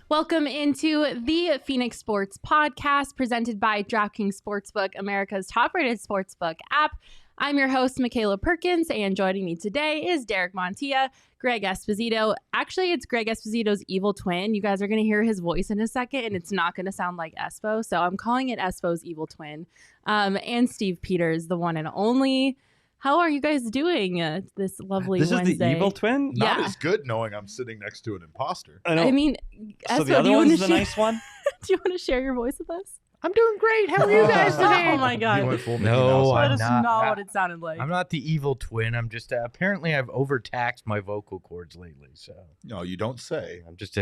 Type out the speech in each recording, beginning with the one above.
Welcome into the Phoenix Sports Podcast presented by DraftKings Sportsbook, America's top-rated sportsbook app. I'm your host, Makayla Perkins, and joining me today is Derek Montilla, Greg Esposito. Actually, it's Greg Esposito's evil twin. You guys are going to hear his voice in a second, and it's not going to sound like Espo, so I'm calling it Espo's evil twin. And Steve Peters, the one and only. How are you guys doing this lovely Wednesday? This is the evil twin? Yeah. Not as good knowing I'm sitting next to an imposter. I mean, so Espo, the other one's the nice one? Do you want to share your voice with us? I'm doing great. How are you guys today? Oh my God. You went full Mickey No, Mouse. That I'm is not. not what it sounded like. I'm not the evil twin. I'm just apparently I've overtaxed my vocal cords lately, so No, you don't say. I'm just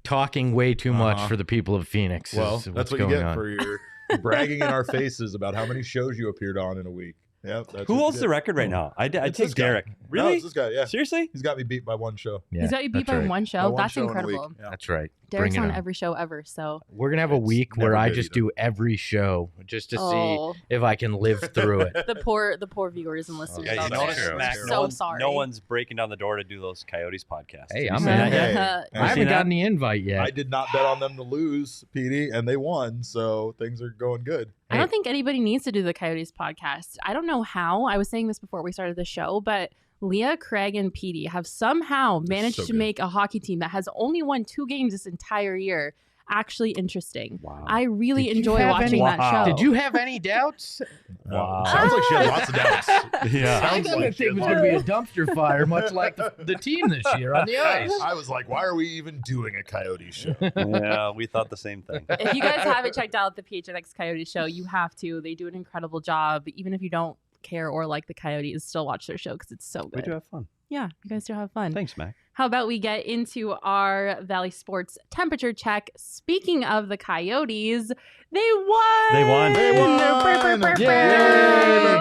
talking way too much for the people of Phoenix. Well, is that's what's what you going get on. for your bragging in our faces about how many shows you appeared on in a week. Yep. That's Who what holds you the get. record right now? I'd It's take this guy. Derek. No, Really? it's this guy, yeah. Seriously? He's got me beat by one show. Yeah, He's got you beat that's by right. one By show. one That's show in a week. incredible. Yeah. That's right. Derek's Bring it on on. every show ever, so. We're gonna have a It's week never where I good just either. do every show just to Oh. see if I can live through it. The poor viewers and listeners Yeah, you out notice, there. Mac, So no, one- sorry. no one's breaking down the door to do those Coyotes podcasts. Hey, Have I'm you in. seen that yet? Hey, I Have you haven't seen gotten the invite yet. I did not bet on them to lose, Petey, and they won, so things are going good. I don't think anybody needs to do the Coyotes podcast. I don't know how. I was saying this before we started the show, but Leah, Craig, and Petey have somehow managed so to good. make a hockey team that has only won 2 games this entire year actually interesting. Wow. I really Did you enjoy have watching any- that Wow. show. Did you have any doubts? Wow. Sounds like she had lots of doubts. Yeah. I Sounds thought like the thing was going to be a dumpster fire, much like the team this year on the ice. I was like, why are we even doing a Coyote show? Yeah, we thought the same thing. If you guys haven't checked out the PHNX Coyotes show, you have to. They do an incredible job. Even if you don't care or like the Coyotes, still watch their show because it's so We good. do have fun. Yeah, you guys do have fun. Thanks, Mac. How about we get into our Valley Sports temperature check? Speaking of the Coyotes, they won. They won. They won. Yay.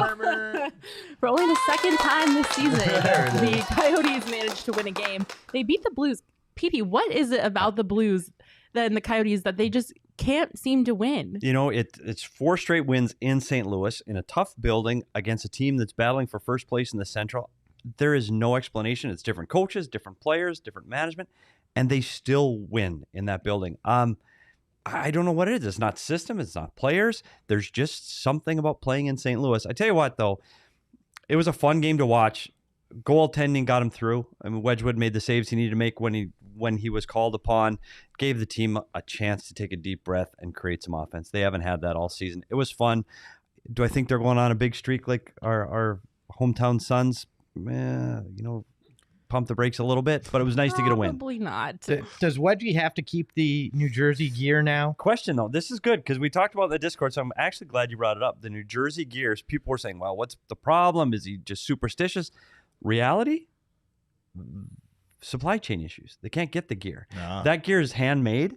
For only the second time this season, the Coyotes managed to win a game. They beat the Blues. Petey, what is it about the Blues and the Coyotes that they just can't seem to win? You know, it's 4 straight wins in St. Louis in a tough building against a team that's battling for first place in the Central. There is no explanation. It's different coaches, different players, different management, and they still win in that building. I don't know what it is. It's not system. It's not players. There's just something about playing in St. Louis. I tell you what, though, it was a fun game to watch. Goaltending got him through. I mean, Wedgwood made the saves he needed to make when he was called upon, gave the team a chance to take a deep breath and create some offense. They haven't had that all season. It was fun. Do I think they're going on a big streak like our hometown Suns? Pump the brakes a little bit, but it was nice to get a win. Probably not. Does Wedgie have to keep the New Jersey gear now? Question though, this is good because we talked about the Discord, so I'm actually glad you brought it up. The New Jersey gears, people were saying, well, what's the problem? Is he just superstitious? Reality? Supply chain issues. They can't get the gear. Nah. That gear is handmade.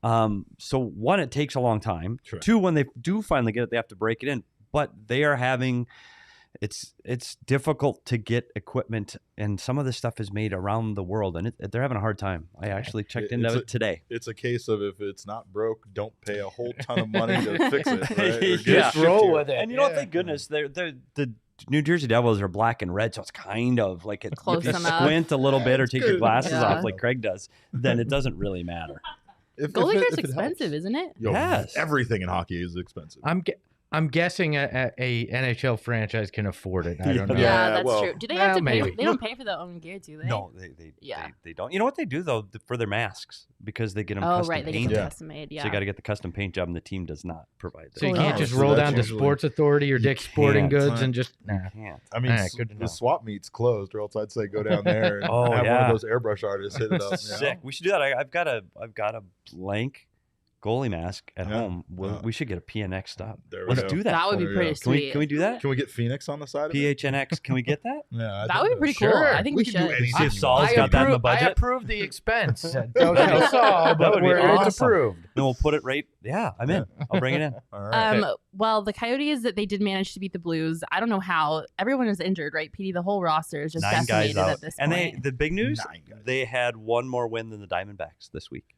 So one, it takes a long time. Sure. 2, when they do finally get it, they have to break it in. But they are having, it's difficult to get equipment, and some of this stuff is made around the world, and they're having a hard time. I actually checked into it today. It's a case of if it's not broke, don't pay a whole ton of money to fix it. Right? Or get Yeah. it shipped Roll here. with it. And you know what? Thank goodness, the New Jersey Devils are black and red, so it's kind of like Close if you enough. squint a little bit or take your good. glasses Yeah. off like Craig does, then it doesn't really matter. Goalie gear's if it expensive, helps. isn't it? Yo, Yes. everything in hockey is expensive. I'm guessing a NHL franchise can afford it. I don't know. Yeah. That's well, true. Do they have to pay? maybe. They don't pay for their own gear, do they? No, Yeah. they don't. You know what they do though for their masks, because they get them Oh, custom right. They get painted. them Yeah. custom made. So Yeah. you got to get the custom paint job, and the team does not provide that. So you Oh, can't no. just So roll that's down to usually- Sports Authority or Dick's Sporting can't. Goods and just nah. Can't. I mean, good to know. the swap meet's closed, or else I'd say go down there and Oh, have one yeah. of those airbrush artists hit it up. you know? Sick. We should do that. I've got a blank goalie mask at Yeah. home. We should get a PNX stop. There we Let's go. do that. That would be There you pretty go. Can we sweet. can we do that? Can we get Phoenix on the side of it? PHNX. Can we get that? Yeah, I That think would be pretty so. cool. Sure. I think We we can do should. anything. See if Saul's got that in the budget. I approve the expense. Don't tell Saul, That but would be it's awesome. approved. Then we'll put it right. Yeah, I'm in. I'll bring it in. All right. Well, the Coyotes that they did manage to beat the Blues. I don't know how. Everyone is injured, right? Petey, the whole roster is just 9 guys decimated out. at this And point. the big news, 9 guys. they had one more win than the Diamondbacks this week.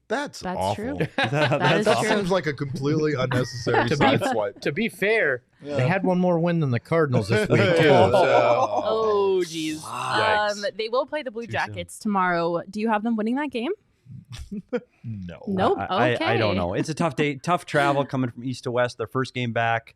That's That's awful. true. That That is That true. seems like a completely unnecessary To be- sideswipe. To be fair, Yeah. they had one more win than the Cardinals this week too. Yeah. Oh, geez. Yikes. They will play the Blue Too soon. Jackets tomorrow. Do you have them winning that game? No. Nope. Okay. I don't know. It's a tough day, tough travel coming from east to west. Their first game back.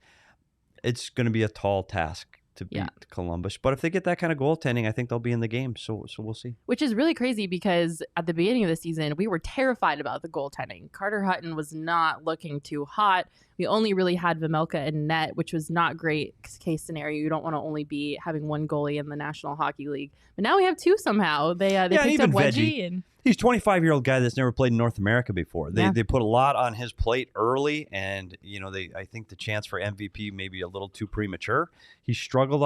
It's going to be a tall task to beat Columbus. But if they get that kind of goaltending, I think they'll be in the game. So we'll see. Which is really crazy because at the beginning of the season, we were terrified about the goaltending. Carter Hutton was not looking too hot. We only really had Vejmelka in net, which was not great case scenario. You don't want to only be having one goalie in the National Hockey League. But now we have two somehow. They picked up Wedgie. And he's a 25-year-old guy that's never played in North America before. They put a lot on his plate early, and I think the chance for MVP may be a little too premature. He struggled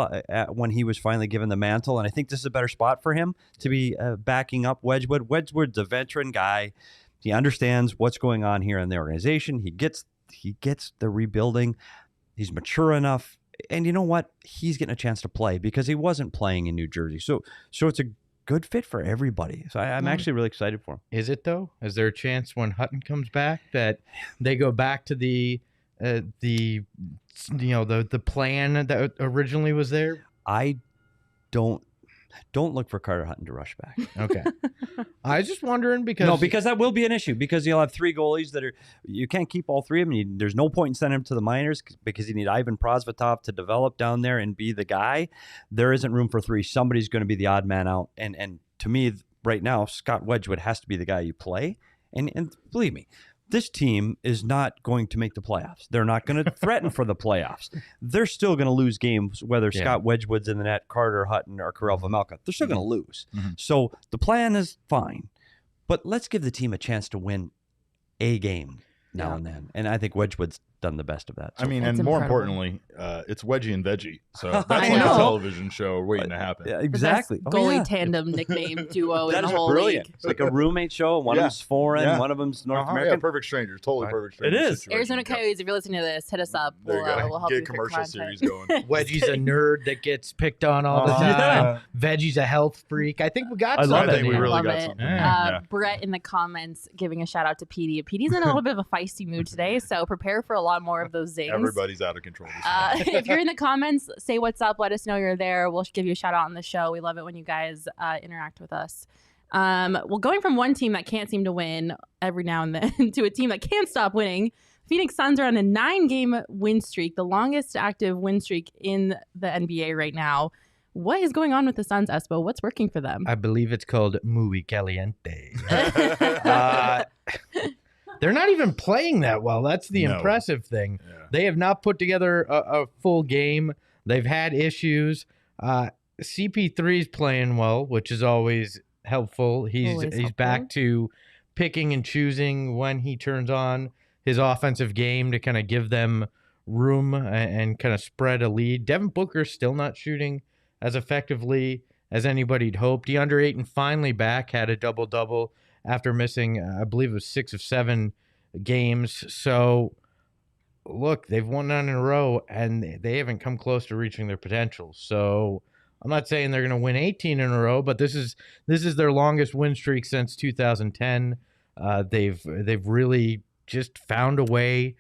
when he was finally given the mantle, and I think this is a better spot for him to be backing up Wedgwood. Wedgwood's a veteran guy. He understands what's going on here in the organization. He gets the rebuilding. He's mature enough, and you know what? He's getting a chance to play because he wasn't playing in New Jersey. So it's a good fit for everybody. So I'm actually really excited for him. Is it though? Is there a chance when Hutton comes back that they go back to the plan that originally was there? I don't look for Carter Hutton to rush back. Okay. I was just wondering because that will be an issue because you'll have three goalies you can't keep all three of them. There's no point in sending them to the minors because you need Ivan Prosvetov to develop down there and be the guy. There isn't room for three. Somebody's going to be the odd man out. And to me right now, Scott Wedgwood has to be the guy you play. And believe me, this team is not going to make the playoffs. They're not going to threaten for the playoffs. They're still going to lose games, whether Scott Wedgwood's in the net, Carter Hutton, or Karel Vejmelka. They're still going to lose. Mm-hmm. So the plan is fine. But let's give the team a chance to win a game now and then. And I think Wedgwood's done the best of that. So and more importantly, it's Wedgie and Veggie. So that's like a television show waiting to happen. Yeah, exactly. Goalie tandem nickname duo in the whole brilliant. league. It's like a roommate show. One of them's foreign, one of them's North American. Yeah, perfect strangers. Totally perfect strangers. It is. Arizona Coyotes, if you're listening to this, hit us up. We'll help get you a commercial content. series going. Wedgie's a nerd that gets picked on all the time. Veggie's a health freak. I think we got something. I think we really Love got it. something. Brett in the comments giving a shout out to Petey. Petey's in a little bit of a feisty mood today, so prepare for a lot more of those zings. Everybody's out of control. If you're in the comments, say what's up. Let us know you're there. We'll give you a shout out on the show. We love it when you guys interact with us. Well, going from one team that can't seem to win every now and then to a team that can't stop winning, Phoenix Suns are on a 9-game win streak, the longest active win streak in the NBA right now. What is going on with the Suns, Espo? What's working for them? I believe it's called Muy Caliente. They're not even playing that well. That's the impressive thing. Yeah. They have not put together a full game. They've had issues. CP3's playing well, which is always helpful. He's back to picking and choosing when he turns on his offensive game to kind of give them room and kind of spread a lead. Devin Booker's still not shooting as effectively as anybody'd hoped. DeAndre Ayton finally back, had a double-double after missing, I believe it was 6 of 7 games. So, look, they've won 9 in a row, and they haven't come close to reaching their potential. So, I'm not saying they're going to win 18 in a row, but this is their longest win streak since 2010. They've really just found a way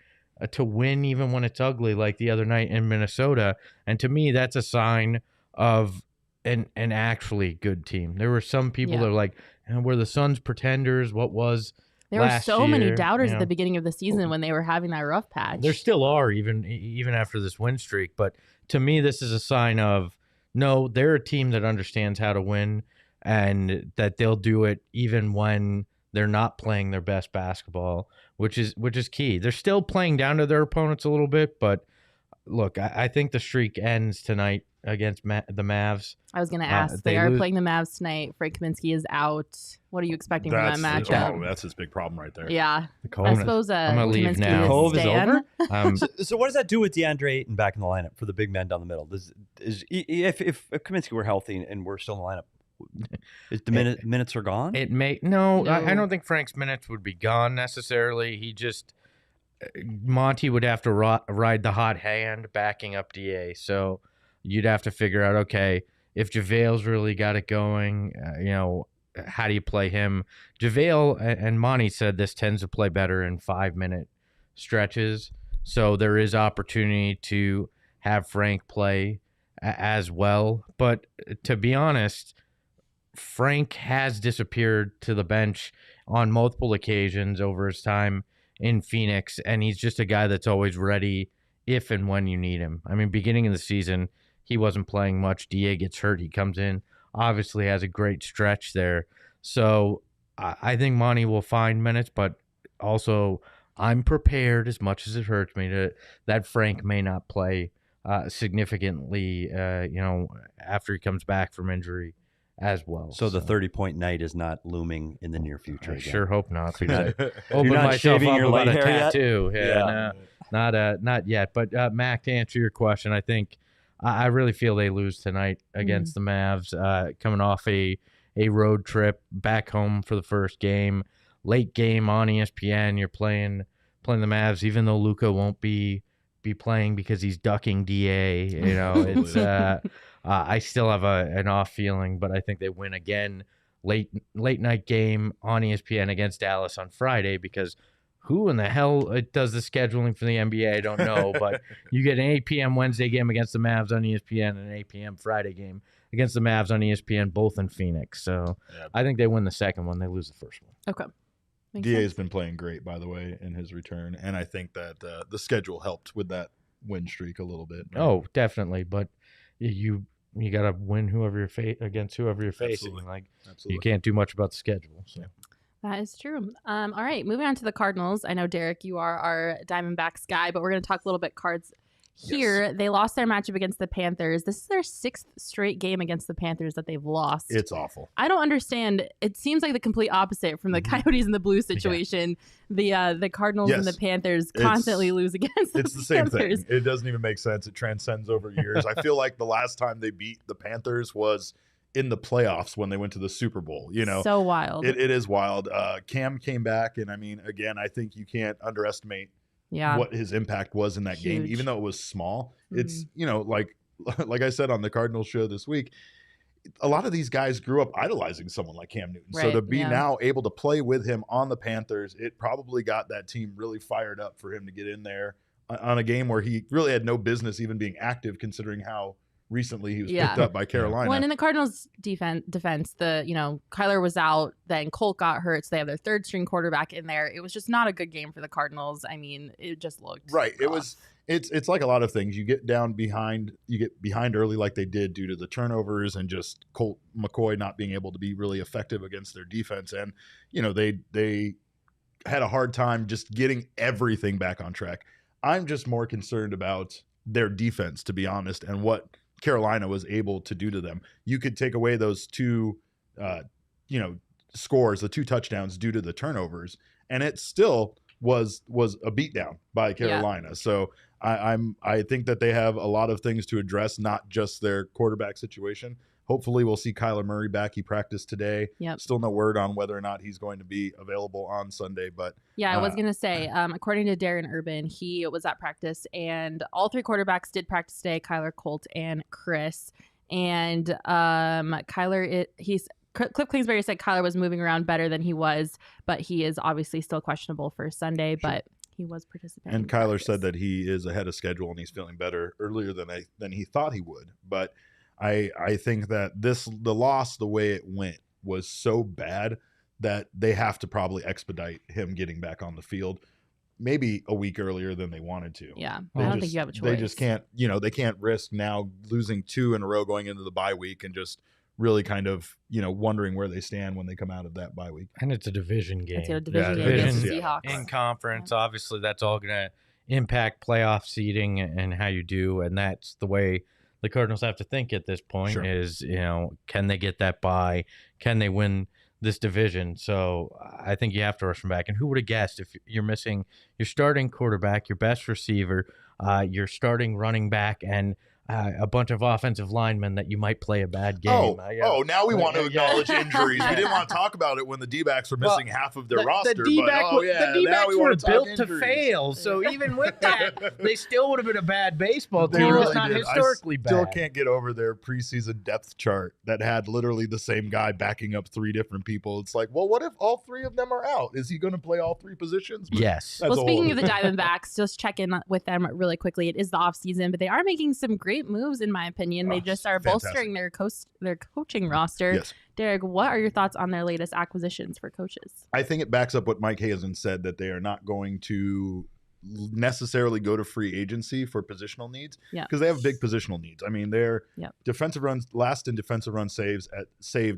to win even when it's ugly, like the other night in Minnesota. And to me, that's a sign of an actually good team. There were some people that are like, were the Suns pretenders? What was there were last so year? many doubters at the beginning of the season when they were having that rough patch. There still are, even after this win streak. But to me, this is a sign of, no, they're a team that understands how to win and that they'll do it even when they're not playing their best basketball, which is key. They're still playing down to their opponents a little bit, but look, I think the streak ends tonight against the Mavs. I was going to ask. They are playing the Mavs tonight. Frank Kaminsky is out. What are you expecting from that matchup? That's his big problem right there. Yeah. I suppose I'm going to leave now. Cove is over? So what does that do with DeAndre Ayton back in the lineup for the big men down the middle? If Kaminsky were healthy and we're still in the lineup, is the minutes are gone? It may no. I don't think Frank's minutes would be gone necessarily. He just Monty would have to ride the hot hand backing up DA. So you'd have to figure out, okay, if JaVale's really got it going, how do you play him? JaVale and Monty said this tends to play better in 5-minute stretches. So there is opportunity to have Frank play as well. But to be honest, Frank has disappeared to the bench on multiple occasions over his time in Phoenix, and he's just a guy that's always ready if and when you need him. I mean, beginning of the season, he wasn't playing much. DA gets hurt. He comes in, obviously has a great stretch there. So I think Monty will find minutes, but also I'm prepared, as much as it hurts me, that Frank may not play significantly, after he comes back from injury as well. So the 30-point night is not looming in the near future. I again. sure hope not. Because I You're opened not myself shaving up your about light a hair yet? tattoo. Yeah, no, not yet. But Mac, to answer your question, I think I really feel they lose tonight against the Mavs, coming off a road trip back home for the first game, late game on ESPN. You're playing the Mavs, even though Luka won't be playing because he's ducking DA. It's I still have an off feeling, but I think they win again. Late night game on ESPN against Dallas on Friday, because who in the hell does the scheduling for the NBA? I don't know, but you get an 8 p.m. Wednesday game against the Mavs on ESPN and an 8 p.m. Friday game against the Mavs on ESPN, both in Phoenix. So I think they win the second one. They lose the first one. Okay. DA's been playing great, by the way, in his return, and I think that the schedule helped with that win streak a little bit. Right? Oh, definitely, but you got to win against whoever you're facing. Absolutely. You can't do much about the schedule. So. That is true. All right, moving on to the Cardinals. I know, Derek, you are our Diamondbacks guy, but we're going to talk a little bit Cards here. Yes. They lost their matchup against the Panthers. This is their 6th straight game against the Panthers that they've lost. It's awful. I don't understand. It seems like the complete opposite from the Coyotes and the Blues situation. Yeah. The Cardinals and the Panthers constantly lose against It's the same thing. It doesn't even make sense. It transcends over years. I feel like the last time they beat the Panthers was in the playoffs when they went to the Super Bowl. So wild. It is wild. Cam came back, and I mean, again, I think you can't underestimate what his impact was in that game, even though it was small. It's like I said on the Cardinals show this week, a lot of these guys grew up idolizing someone like Cam Newton. So to be now able to play with him on the Panthers, it probably got that team really fired up for him to get in there on a game where he really had no business even being active, considering how recently he was picked up by Carolina. When in the Cardinals defense, Kyler was out, then Colt got hurt, so they have their 3rd string quarterback in there. It was just not a good game for the Cardinals. I mean, it just looked right. rough. It's like a lot of things. You get behind early like they did due to the turnovers and just Colt McCoy not being able to be really effective against their defense. And, they had a hard time just getting everything back on track. I'm just more concerned about their defense, to be honest, and what Carolina was able to do to them. You could take away those 2, scores, the 2 touchdowns due to the turnovers, and it still was a beatdown by Carolina. Yeah. So I think that they have a lot of things to address, not just their quarterback situation. Hopefully we'll see Kyler Murray back. He practiced today. Yep. Still no word on whether or not he's going to be available on Sunday. But I was going to say, according to Darren Urban, he was at practice, and all 3 quarterbacks did practice today, Kyler, Colt, and Chris. And Kyler, Cliff Kingsbury said Kyler was moving around better than he was, but he is obviously still questionable for Sunday, but he was participating. And Kyler said that he is ahead of schedule and he's feeling better earlier than he thought he would. But I think that the loss, the way it went, was so bad that they have to probably expedite him getting back on the field maybe a week earlier than they wanted to. Yeah, I don't think you have a choice. They just can't, they can't risk now losing 2 in a row going into the bye week and just really kind of, wondering where they stand when they come out of that bye week. And it's a division game. It's a division game against the Seahawks. In conference, obviously that's all going to impact playoff seeding and how you do, and that's the way the Cardinals have to think at this point is, can they get that bye? Can they win this division? So I think you have to rush them back. And who would have guessed if you're missing your starting quarterback, your best receiver, your starting running back, and a bunch of offensive linemen that you might play a bad game. Now we want to acknowledge injuries. We didn't want to talk about it when the D-backs were missing half of their roster. The D-backs were built to fail. So even with that, they still would have been a bad baseball team. Really it's not historically bad. I still can't get over their preseason depth chart that had literally the same guy backing up 3 different people. It's like, well, what if all 3 of them are out? Is he going to play all 3 positions? Yes. Well, speaking of the Diamondbacks, just check in with them really quickly. It is the off season, but they are making some great great moves, in my opinion. They just are fantastic. bolstering their coaching roster. Yes. Derek, what are your thoughts on their latest acquisitions for coaches? I think it backs up what Mike Hazen said, that they are not going to necessarily go to free agency for positional needs, because they have big positional needs. I mean, they're defensive runs last in defensive run saved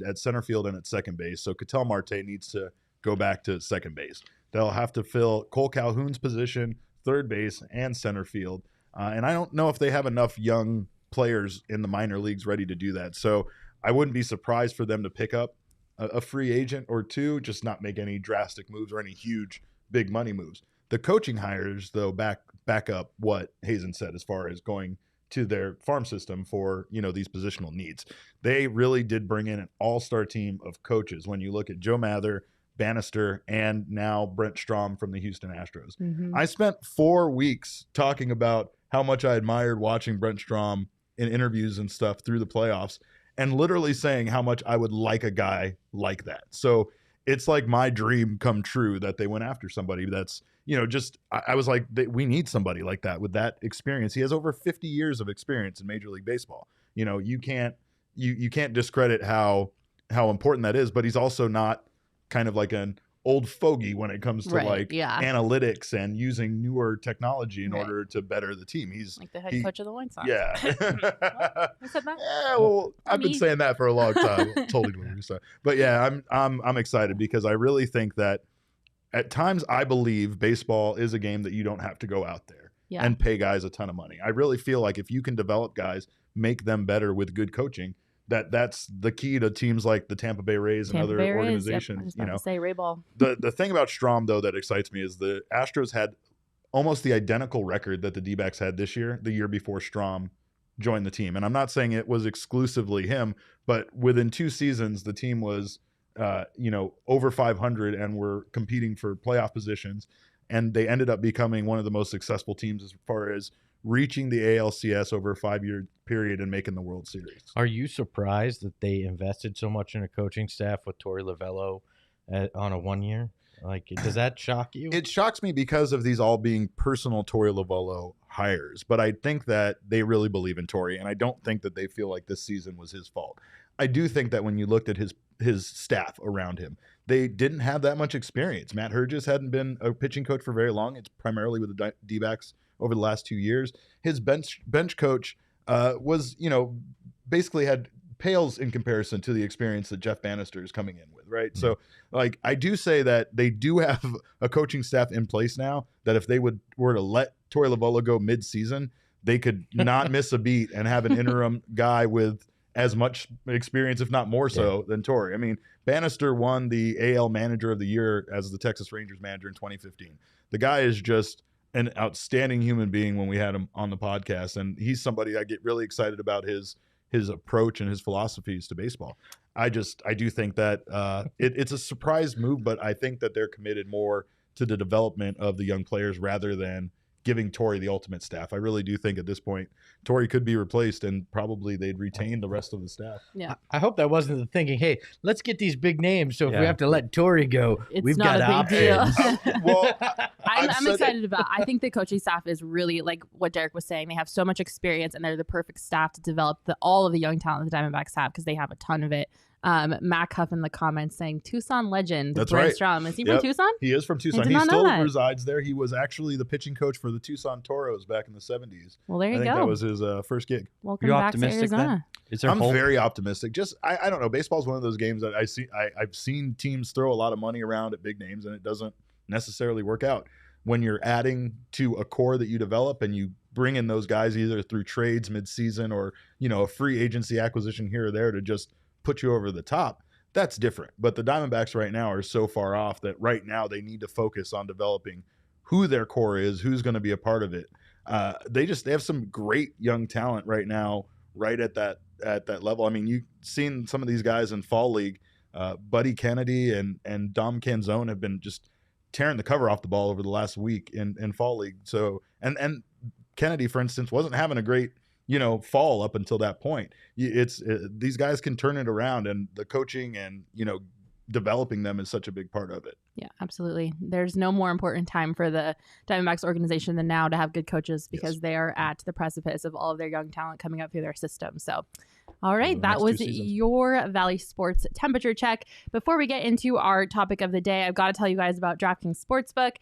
at center field and at second base. So Ketel Marte needs to go back to second base. They'll have to fill Cole Calhoun's position, third base, and center field. And I don't know if they have enough young players in the minor leagues ready to do that. So I wouldn't be surprised for them to pick up a free agent or two, just not make any drastic moves or any huge big money moves. The coaching hires, though, back up what Hazen said as far as going to their farm system for, these positional needs. They really did bring in an all-star team of coaches. When you look at Joe Mather, Bannister, and now Brent Strom from the Houston Astros. I spent 4 weeks talking about how much I admired watching Brent Strom in interviews and stuff through the playoffs, and literally saying how much I would like a guy like that. So it's like my dream come true that they went after somebody that's, I was like, we need somebody like that with that experience. He has over 50 years of experience in Major League Baseball. You can't discredit how important that is, but he's also not kind of like an old fogey when it comes to analytics and using newer technology in order to better the team. He's like the head coach of the White Sox. Yeah. I said that? Yeah, well, I've been saying that for a long time. Totally agree. But yeah, I'm excited because I really think that at times I believe baseball is a game that you don't have to go out there and pay guys a ton of money. I really feel like if you can develop guys, make them better with good coaching, that's the key to teams like the Tampa Bay Rays and other organizations. Yep, I was about to say Ray Ball. The thing about Strom, though, that excites me is the Astros had almost the identical record that the D-backs had this year, the year before Strom joined the team. And I'm not saying it was exclusively him, but within 2 seasons, the team was over 500 and were competing for playoff positions. And they ended up becoming one of the most successful teams as far as reaching the ALCS over a 5-year period and making the World Series. Are you surprised that they invested so much in a coaching staff with Torey Lovullo on a 1 year? Like, does that shock you? It shocks me because of these all being personal Torey Lovullo hires. But I think that they really believe in Torey, and I don't think that they feel like this season was his fault. I do think that when you looked at his staff around him, they didn't have that much experience. Matt Herges hadn't been a pitching coach for very long. It's primarily with the D-backs over the last 2 years. His bench coach was, basically pales in comparison to the experience that Jeff Bannister is coming in with, right? So, like, I do say that they do have a coaching staff in place now that if they were to let Torey Lovullo go mid-season, they could not miss a beat and have an interim guy with as much experience, if not more so, than Torey. I mean, Bannister won the AL Manager of the Year as the Texas Rangers manager in 2015. The guy is just an outstanding human being when we had him on the podcast, and he's somebody I get really excited about his approach and his philosophies to baseball. I do think that it's a surprise move, but I think that they're committed more to the development of the young players rather than giving Torey the ultimate staff. I really do think at this point Torey could be replaced and probably they'd retain the rest of the staff. Yeah. I hope that wasn't the thinking, hey, let's get these big names so if we have to let Torey go, we've got options. Well, I'm excited about. I think the coaching staff is really, like what Derek was saying, they have so much experience and they're the perfect staff to develop all of the young talent the Diamondbacks have because they have a ton of it. Matt Huff in the comments saying Tucson legend. That's Brent right. Strom. Is he from Tucson? He is from Tucson. He still resides there. He was actually the pitching coach for the Tucson Toros back in the 70s. Well, there you go. I think that was his first gig. Welcome back to Arizona. I'm very optimistic. Just I don't know. Baseball is one of those games that I've seen teams throw a lot of money around at big names and it doesn't necessarily work out. When you're adding to a core that you develop and you bring in those guys either through trades mid-season or a free agency acquisition here or there to just put you over the top, that's different. But the Diamondbacks right now are so far off that right now they need to focus on developing who their core is, who's going to be a part of it. They have some great young talent right now, right at that level. I mean, you've seen some of these guys in Fall League, Buddy Kennedy and Dom Canzone have been just tearing the cover off the ball over the last week in Fall League. So, and Kennedy, for instance, wasn't having a great fall up until that point. These guys can turn it around, and the coaching and developing them is such a big part of it. Yeah, absolutely. There's no more important time for the Diamondbacks organization than now to have good coaches, because they are at the precipice of all of their young talent coming up through their system. So, all right, that was your Valley Sports temperature check. Before we get into our topic of the day, I've got to tell you guys about DraftKings Sportsbook.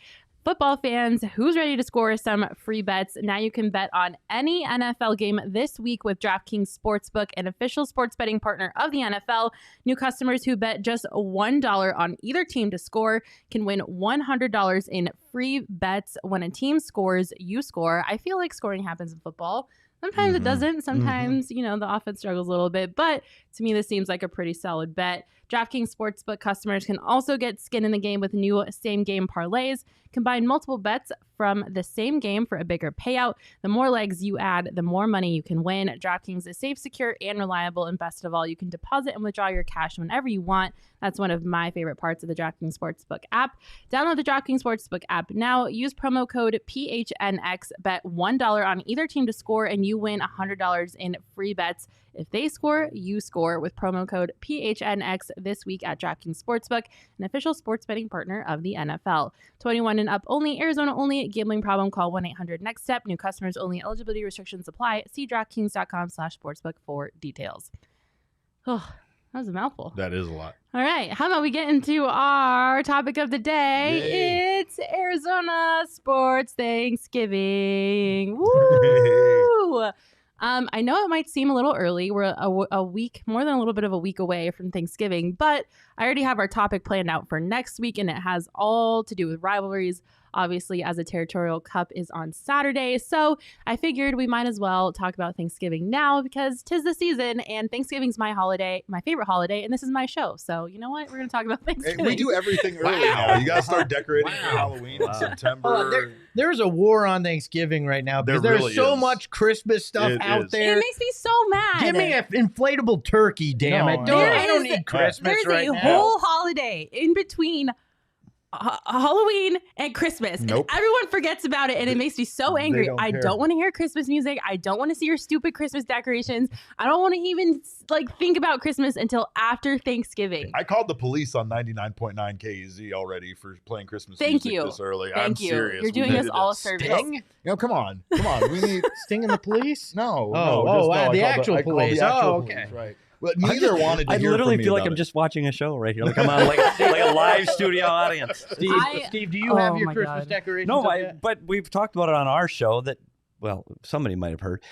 Football fans, who's ready to score some free bets? Now you can bet on any NFL game this week with DraftKings Sportsbook, an official sports betting partner of the NFL. New customers who bet just $1 on either team to score can win $100 in free bets. When a team scores, you score. I feel like scoring happens in football. Sometimes it doesn't. Sometimes, the offense struggles a little bit. But to me, this seems like a pretty solid bet. DraftKings Sportsbook customers can also get skin in the game with new same-game parlays. Combine multiple bets from the same game for a bigger payout. The more legs you add, the more money you can win. DraftKings is safe, secure, and reliable. And best of all, you can deposit and withdraw your cash whenever you want. That's one of my favorite parts of the DraftKings Sportsbook app. Download the DraftKings Sportsbook app now. Use promo code PHNX. Bet $1 on either team to score, and you win $100 in free bets. If they score, you score with promo code PHNX this week at DraftKings Sportsbook, an official sports betting partner of the NFL. 21 and up only, Arizona only. Gambling problem? Call 1-800-NEXT-STEP. New customers only. Eligibility restrictions apply. See DraftKings.com/sportsbook for details. Oh, that was a mouthful. That is a lot. All right. How about we get into our topic of the day? Yay. It's Arizona Sports Thanksgiving. Woo! I know it might seem a little early. We're a week, more than a little bit of a week away from Thanksgiving, but I already have our topic planned out for next week, and it has all to do with rivalries. Obviously, as a Territorial Cup is on Saturday. So I figured we might as well talk about Thanksgiving now, because 'tis the season and Thanksgiving's my holiday, my favorite holiday, and this is my show. So you know what? We're going to talk about Thanksgiving. Hey, we do everything early now. You got to start decorating for Halloween in September. There's a war on Thanksgiving right now because There there's really so is. much Christmas stuff out there. It makes me so mad. Give me an inflatable turkey, damn it. I don't need Christmas right now. There's a whole holiday in between Halloween and Christmas. Nope. And everyone forgets about it, and it makes me so angry. don't I care. don't want to hear Christmas music. I don't want to see your stupid Christmas decorations. I don't want to even think about Christmas until after Thanksgiving. I called the police on 99.9 KEZ already for playing Christmas Thank music you. this early. Thank I'm you. serious. You're doing us all a service. Sting? Come on. We need Sting and the police? no. The actual police. Okay. Right. But neither wanted to I hear literally from me feel like about I'm it. just watching a show right here. Like I'm on like a live studio audience. Steve, do you have your my Christmas God. decorations No, up yet? but we've talked about it on our show that, well, somebody might have heard.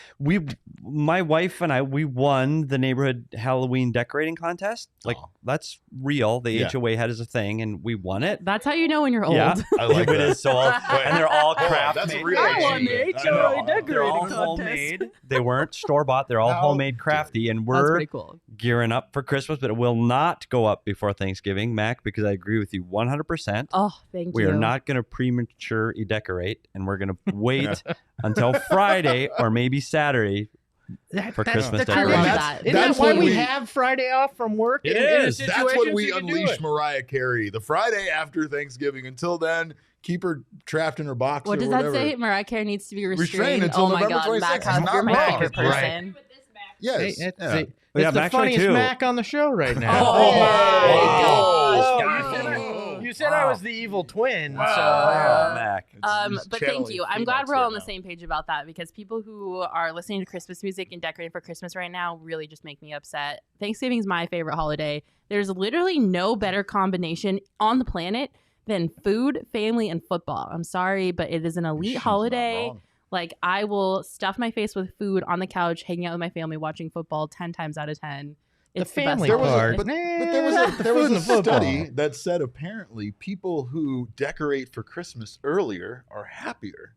My wife and I, we won the neighborhood Halloween decorating contest. Like that's real. The Yeah. HOA had as a thing, and we won it. That's how you know when you're old. Yeah, I like it that. is so old, and they're all craft That's made. a real I won the achievement. I HOA know. decorating They're all contest. homemade. They weren't store bought. They're all How homemade, crafty, and That's we're pretty cool. gearing up for Christmas. But it will not go up before Thanksgiving, Mac, because I agree with you 100%. Oh, thank We you. are not going to premature decorate, and we're going to wait until Friday or maybe Saturday for Christmas I love decorations. that. Isn't That's that why when we we- have Friday off from work? It in a is. That's situation when we so you can do unleash it? Mariah Carey. The Friday after Thanksgiving. Until then, keep her trapped in her box. What or does whatever. that say? Mariah Carey needs to be Restrained restrained. until Oh my November God, 26th. Mac, It's you're my not favorite wrong. person. Yes. Hey, it's Yeah. it's Yeah, the actually, funniest too. Mac on the show right now. Oh, my Oh, gosh. you said I was the evil twin. Wow. Oh, Mac. It's But channeling thank you. I'm female glad we're all on the right now. same page about that, because people who are listening to Christmas music and decorating for Christmas right now really just make me upset. Thanksgiving is my favorite holiday. There's literally no better combination on the planet than food, family, and football. I'm sorry, but it is an elite She's not holiday. wrong. Like, I will stuff my face with food on the couch, hanging out with my family, watching football 10 times out of 10. It's the family best There was a, holiday. but, Nah, but there was a, there was food a and football. study that said apparently people who decorate for Christmas earlier are happier.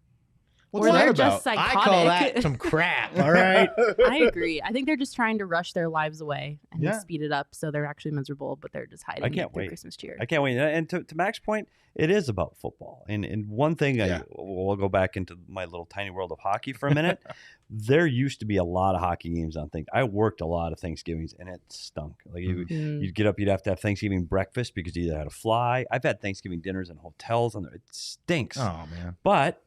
What's Or that they're about? just I psychotic. call that some crap. All right. I agree. I think they're just trying to rush their lives away and Yeah. speed it up, so they're actually miserable, but they're just hiding I can't their wait. Christmas cheer. I can't wait. And to Mac's point, it is about football. And one thing, Yeah. we'll go back into my little tiny world of hockey for a minute. There used to be a lot of hockey games on Thanksgiving. I worked a lot of Thanksgivings, and it stunk. Like you'd get up, you'd have to have Thanksgiving breakfast because you either had to fly. I've had Thanksgiving dinners in hotels, and it stinks. Oh man. But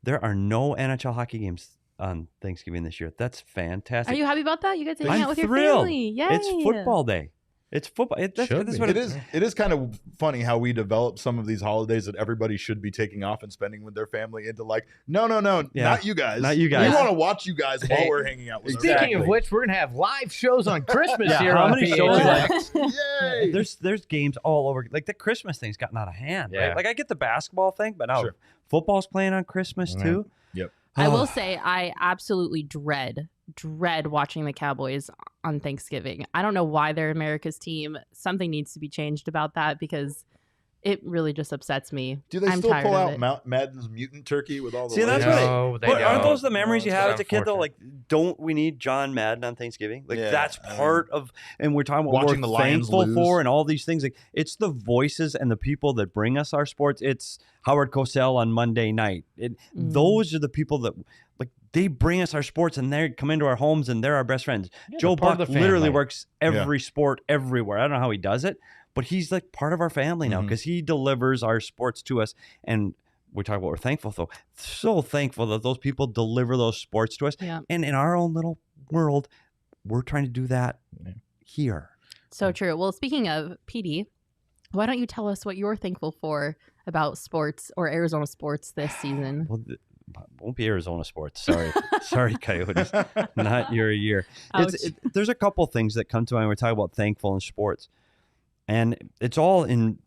there are no NHL hockey games on Thanksgiving this year. That's fantastic. Are you happy about that? You get to hang I'm out with your thrilled. family. Yay. It's football day. It's football. It is kind of funny how we develop some of these holidays that everybody should be taking off and spending with their family into like, no, not you guys. Not you guys. We want to watch you guys while we're hanging out with our Speaking family. of which, we're going to have live shows on Christmas here how on many shows? PHNX. Yay! There's games all over. Like the Christmas thing's gotten out of hand. Yeah. Right? Like I get the basketball thing, but now football's playing on Christmas too. Yep. I will say I absolutely dread watching the Cowboys on Thanksgiving. I don't know why they're America's team. Something needs to be changed about that because it really just upsets me. Do they still pull out Madden's mutant turkey with all the that's No, they aren't don't. those the memories you have as a kid though? Like, don't we need John Madden on Thanksgiving? Like that's part of, and we're talking about watching what the we're Lions thankful lose. for and all these things. Like it's the voices and the people that bring us our sports. It's Howard Cosell on Monday night. Those are the people that like they bring us our sports and they come into our homes and they're our best friends. Joe Buck literally works every sport everywhere. I don't know how he does it, but he's like part of our family now because he delivers our sports to us. And we talk about we're thankful though. So thankful that those people deliver those sports to us. Yeah. And in our own little world, we're trying to do that here. So true. Well, speaking of Petey, why don't you tell us what you're thankful for about sports or Arizona sports this season? Well, won't be Arizona sports. Sorry, Coyotes. Not your year. There's a couple things that come to mind when we talk about thankful in sports. And it's all in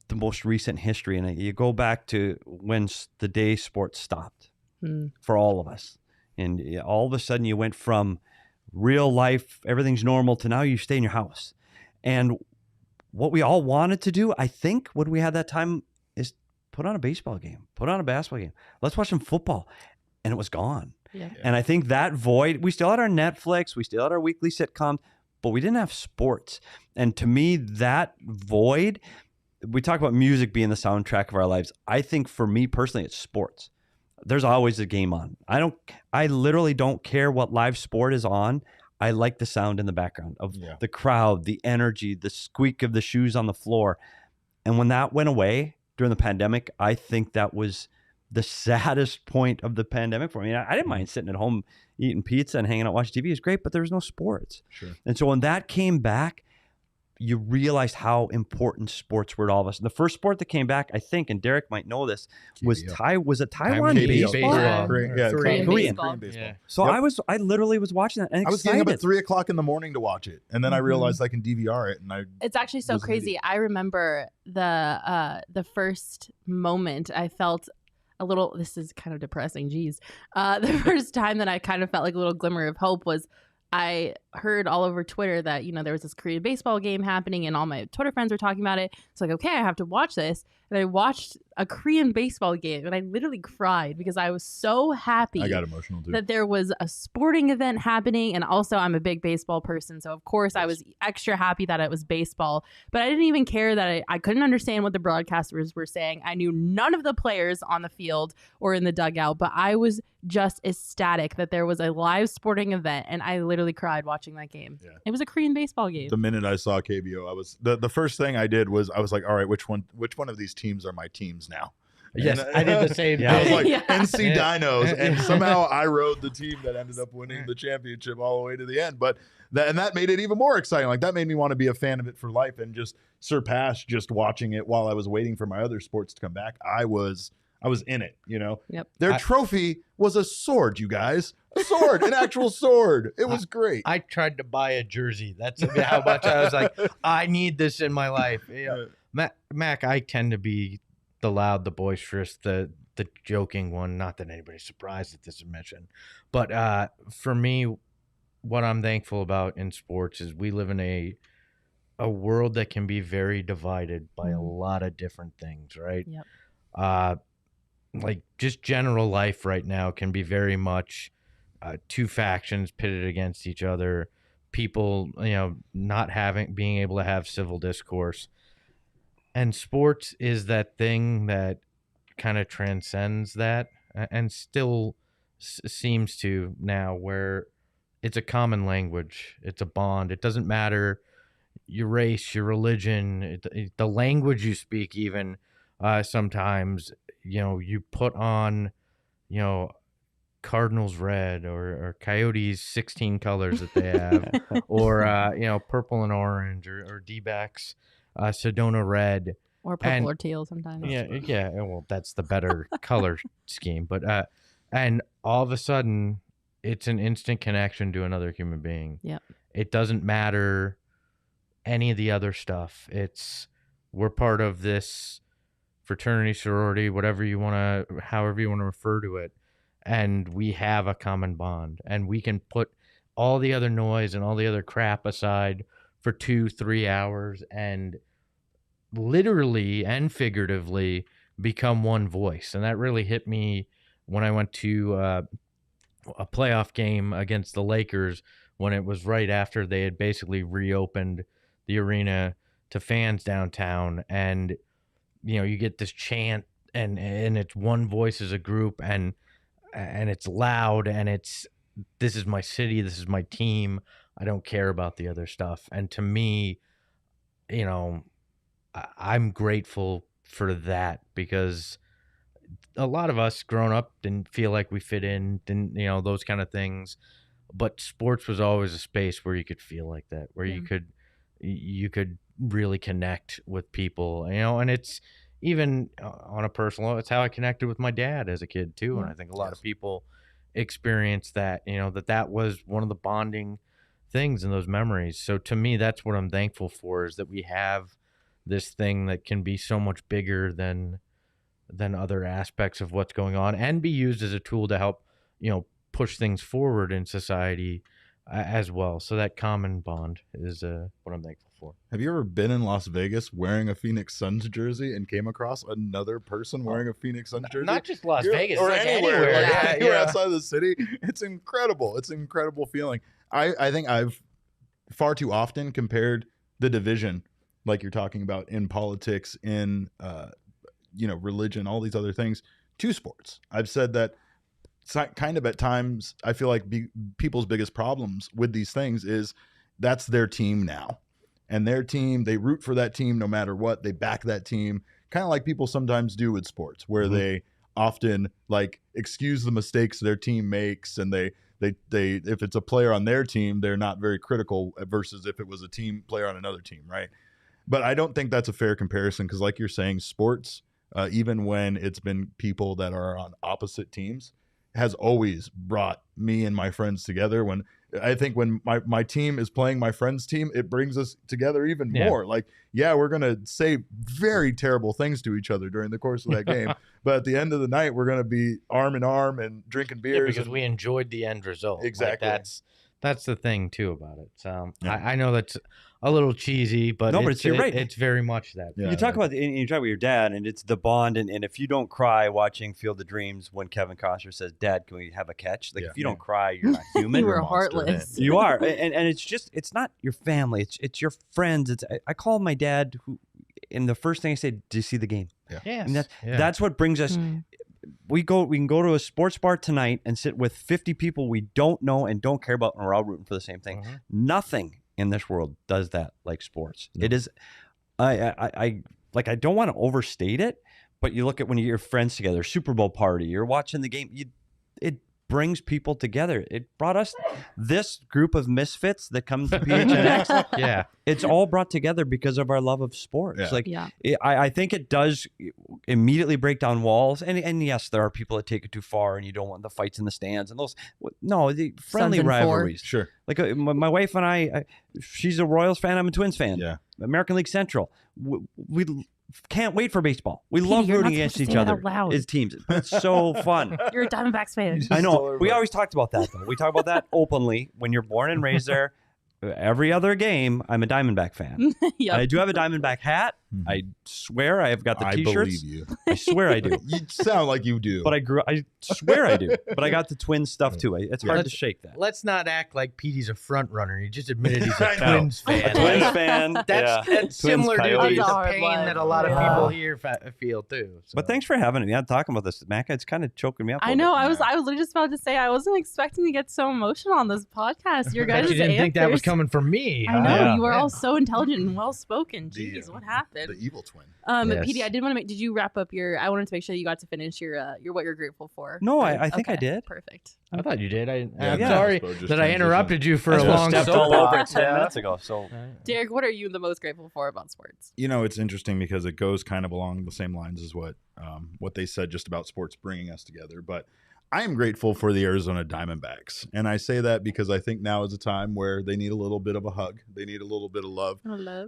the most recent history. And you go back to when the day sports stopped for all of us. And all of a sudden you went from real life, everything's normal, to now you stay in your house. And what we all wanted to do, I think, when we had that time is put on a baseball game, put on a basketball game. Let's watch some football. And it was gone. Yeah. And I think that void, we still had our Netflix, we still had our weekly sitcom, but we didn't have sports. And to me, that void, we talk about music being the soundtrack of our lives. I think for me personally, it's sports. There's always a game on. I literally don't care what live sport is on. I like the sound in the background of the crowd, the energy, the squeak of the shoes on the floor. And when that went away during the pandemic, I think that was the saddest point of the pandemic for me. I didn't mind sitting at home eating pizza and hanging out watching TV. It was great, but there was no sports. Sure. And so when that came back, you realized how important sports were to all of us. And the first sport that came back, I think, and Derek might know this, was Taiwan baseball? Korean baseball. Yeah. So I literally was watching that and I was getting up at 3:00 in the morning to watch it. And then I realized I can DVR it. And it's actually so crazy. I remember the first moment I felt a little, this is kind of depressing, geez. The first time that I kind of felt like a little glimmer of hope was I heard all over Twitter that, there was this Korean baseball game happening and all my Twitter friends were talking about it. It's like, okay, I have to watch this. And I watched a Korean baseball game and I literally cried because I was so happy. I got emotional too. That there was a sporting event happening. And also I'm a big baseball person. So of course I was extra happy that it was baseball, but I didn't even care that I couldn't understand what the broadcasters were saying. I knew none of the players on the field or in the dugout, but I was just ecstatic that there was a live sporting event and I literally cried watching that game. Yeah. It was a Korean baseball game. The minute I saw KBO, I was the first thing I did was I was like, all right, which one of these teams are my teams now? Yes, I did the same thing. I was like, NC Dinos, and somehow I rode the team that ended up winning the championship all the way to the end. But that made it even more exciting. Like that made me want to be a fan of it for life and just surpass just watching it while I was waiting for my other sports to come back. I was in it, Yep. Their trophy was a sword, you guys. A sword, an actual sword. It was great. I tried to buy a jersey. That's how much I was like, I need this in my life. Mac, I tend to be the loud, the boisterous, the joking one. Not that anybody's surprised at this admission. But for me, what I'm thankful about in sports is we live in a world that can be very divided by a lot of different things, right? Yep. Like just general life right now can be very much two factions pitted against each other, people, not being able to have civil discourse. And sports is that thing that kind of transcends that and still seems to now, where it's a common language. It's a bond. It doesn't matter your race, your religion, the language you speak even sometimes. You put on, Cardinals red or Coyotes 16 colors that they have, or purple and orange, or D-backs Sedona red, or purple or teal sometimes. Yeah. Well, that's the better color scheme, but and all of a sudden, it's an instant connection to another human being. Yeah, it doesn't matter any of the other stuff. We're part of this fraternity, sorority, however you want to refer to it. And we have a common bond, and we can put all the other noise and all the other crap aside for 2-3 hours and literally and figuratively become one voice. And that really hit me when I went to a playoff game against the Lakers, when it was right after they had basically reopened the arena to fans downtown. And, you get this chant and it's one voice as a group, and it's loud, and this is my city, this is my team, I don't care about the other stuff. And to me, I'm grateful for that, because a lot of us growing up didn't feel like we fit in, those kind of things. But sports was always a space where you could feel like that, where you could really connect with people, and it's even on a personal level, it's how I connected with my dad as a kid too. And I think a lot of people experience that, that was one of the bonding things in those memories. So to me, that's what I'm thankful for, is that we have this thing that can be so much bigger than other aspects of what's going on, and be used as a tool to help, push things forward in society as well. So that common bond is what I'm thankful for. Have you ever been in Las Vegas wearing a Phoenix Suns jersey and came across another person wearing a Phoenix Suns jersey? Not just Las Vegas, or like anywhere. anywhere Outside of the city. It's incredible. It's an incredible feeling. I think I've far too often compared the division, like you're talking about, in politics, in religion, all these other things, to sports. I've said that kind of at times I feel like people's biggest problems with these things is that's their team now. And their team, they root for that team no matter what. They back that team, kind of like people sometimes do with sports, where they often excuse the mistakes their team makes, and they if it's a player on their team, they're not very critical, versus if it was a team player on another team, right? But I don't think that's a fair comparison, because like you're saying, sports, even when it's been people that are on opposite teams, has always brought me and my friends together. When my team is playing my friend's team, it brings us together even more. We're going to say very terrible things to each other during the course of that game. But at the end of the night, we're going to be arm in arm and drinking beers. Because we enjoyed the end result. Exactly. That's the thing too about it. So I know that's a little cheesy, but you're right. It's very much that. Yeah. You talk about your dad, and it's the bond. And if you don't cry watching Field of Dreams when Kevin Costner says, "Dad, can we have a catch?" If you don't cry, you're not human. You were heartless. You are, and it's not your family. It's your friends. I call my dad, and the first thing I say, "Do you see the game?" Yeah. Yes. That's what brings us. We can go to a sports bar tonight and sit with 50 people we don't know and don't care about, and we're all rooting for the same thing. Nothing in this world does that like sports. It is, I don't want to overstate it, but you look at when you're friends together, Super Bowl party, you're watching the game, it brings people together. It brought us this group of misfits that comes to PHNX. It's all brought together because of our love of sports. I think it does immediately break down walls. And yes, there are people that take it too far, and you don't want the fights in the stands and those. No, the friendly rivalries. Sure. Like my wife and I, she's a Royals fan. I'm a Twins fan. Yeah. American League Central. We can't wait for baseball. We love rooting against each other as teams. It's so fun. You're a Diamondbacks fan. I know. We always talked about that, though. We talk about that openly. When you're born and raised there, every other game, I'm a Diamondback fan. I do have a Diamondback hat. I swear I have got the T-shirts. I believe you. I swear I do. You sound like you do. But I swear I do. But I got the Twins stuff too. It's hard to shake that. Let's not act like Petey's a front runner. He just admitted he's a Twins fan. A Twins fan. That's similar to the pain that a lot of people here feel too. So. But thanks for having me. I'm talking about this, Mac. It's kind of choking me up. I know. I was literally just about to say I wasn't expecting to get so emotional on this podcast. Your guys' you didn't think that was coming from me. I know. You are all so intelligent and well spoken. Jeez, what happened? happen. The evil twin. Yes. Petey, I did want to make. Did you wrap up your? I wanted to make sure you got to finish your what you're grateful for. No, I think I did. Perfect. I thought you did. I'm Yeah, sorry that I interrupted you for a long stepped all over it 10 minutes ago. So, Derek, what are you the most grateful for about sports? You know, it's interesting because it goes kind of along the same lines as what they said just about sports bringing us together. But I am grateful for the Arizona Diamondbacks. And I say that because I think now is a time where they need a little bit of a hug. They need a little bit of love.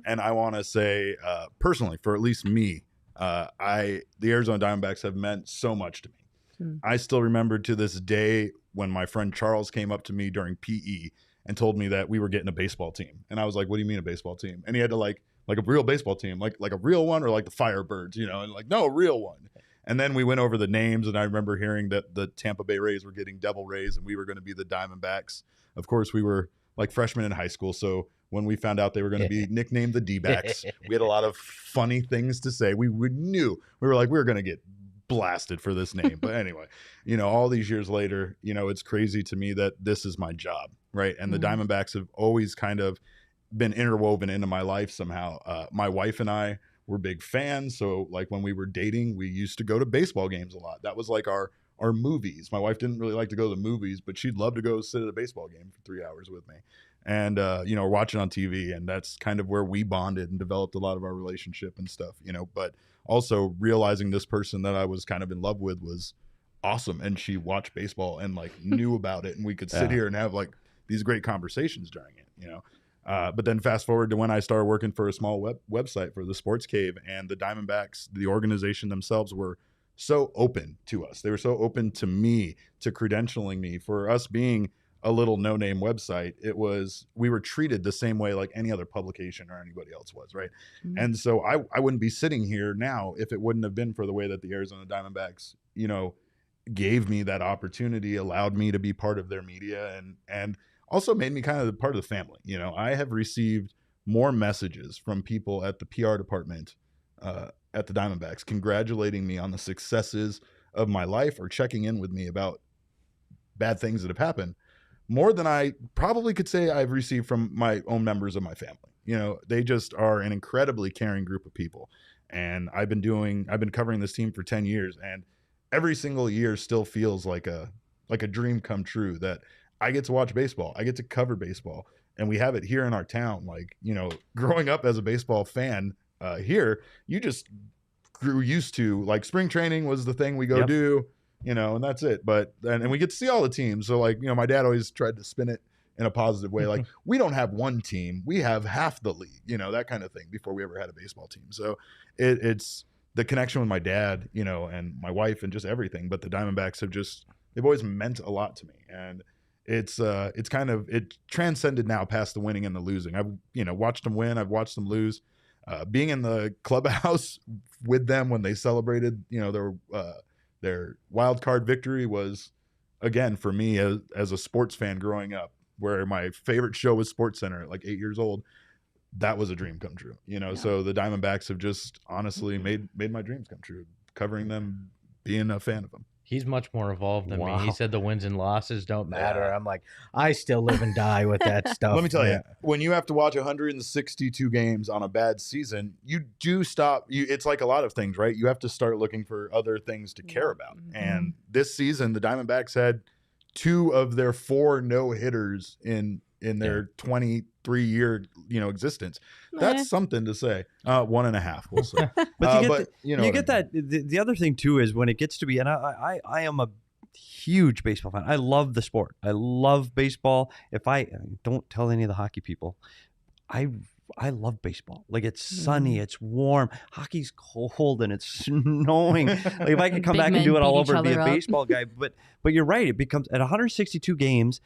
And I want to say, personally, for at least me, the Arizona Diamondbacks have meant so much to me. I still remember to this day when my friend Charles came up to me during PE and told me that we were getting a baseball team. And I was like, what do you mean a baseball team? And he had to like a real baseball team, like a real one or like the Firebirds, and like, no, a real one. And then we went over the names, and I remember hearing that the Tampa Bay Rays were getting Devil Rays, and we were going to be the Diamondbacks. Of course, we were like freshmen in high school, so when we found out they were going to be nicknamed the D-backs, we had a lot of funny things to say. We knew. We were like, we were going to get blasted for this name. But anyway, all these years later, it's crazy to me that this is my job, right? And the Diamondbacks have always kind of been interwoven into my life somehow. My wife and I were big fans. So like when we were dating, we used to go to baseball games a lot. That was like our movies. My wife didn't really like to go to the movies, but she'd love to go sit at a baseball game for 3 hours with me. And, watch it on TV. And that's kind of where we bonded and developed a lot of our relationship and stuff, but also realizing this person that I was kind of in love with was awesome. And she watched baseball and like knew about it. And we could sit here and have like these great conversations during it, But then fast forward to when I started working for a small website for the Sports Cave, and the Diamondbacks, the organization themselves, were so open to us. They were so open to me, to credentialing me. For us being a little no-name website, we were treated the same way like any other publication or anybody else was, right? And so I wouldn't be sitting here now if it wouldn't have been for the way that the Arizona Diamondbacks, gave me that opportunity, allowed me to be part of their media, and also made me kind of part of the family. I have received more messages from people at the PR department at the Diamondbacks congratulating me on the successes of my life or checking in with me about bad things that have happened, more than I probably could say I've received from my own members of my family. They just are an incredibly caring group of people. And I've been covering this team for 10 years, and every single year still feels like a dream come true that I get to watch baseball. I get to cover baseball, and we have it here in our town. Like, growing up as a baseball fan here, you just grew used to, like, spring training was the thing we go do, and that's it. But and we get to see all the teams. So like, my dad always tried to spin it in a positive way. Like, we don't have one team, we have half the league, that kind of thing, before we ever had a baseball team. So it's the connection with my dad, and my wife and just everything. But the Diamondbacks they've always meant a lot to me. And it's kind of, it transcended now past the winning and the losing. I've, watched them win. I've watched them lose. Being in the clubhouse with them when they celebrated, their wild card victory was, again, for me as a sports fan growing up, where my favorite show was SportsCenter at like 8 years old. That was a dream come true, So the Diamondbacks have just honestly made my dreams come true, covering them, being a fan of them. He's much more evolved than me. He said the wins and losses don't matter. I'm like, I still live and die with that stuff. Let me tell you, when you have to watch 162 games on a bad season, you do stop. It's like a lot of things, right? You have to start looking for other things to care about. And this season, the Diamondbacks had 2 of their 4 no-hitters in their 23-year existence. That's something to say. 1.5, we'll say. But you get that. The other thing too is when it gets to be, and I am a huge baseball fan. I love the sport. I love baseball. If I don't tell any of the hockey people, I love baseball. Like, it's sunny, it's warm. Hockey's cold and it's snowing. Like, if I could come back and do it all over and be a baseball guy, but you're right. It becomes at 162 games.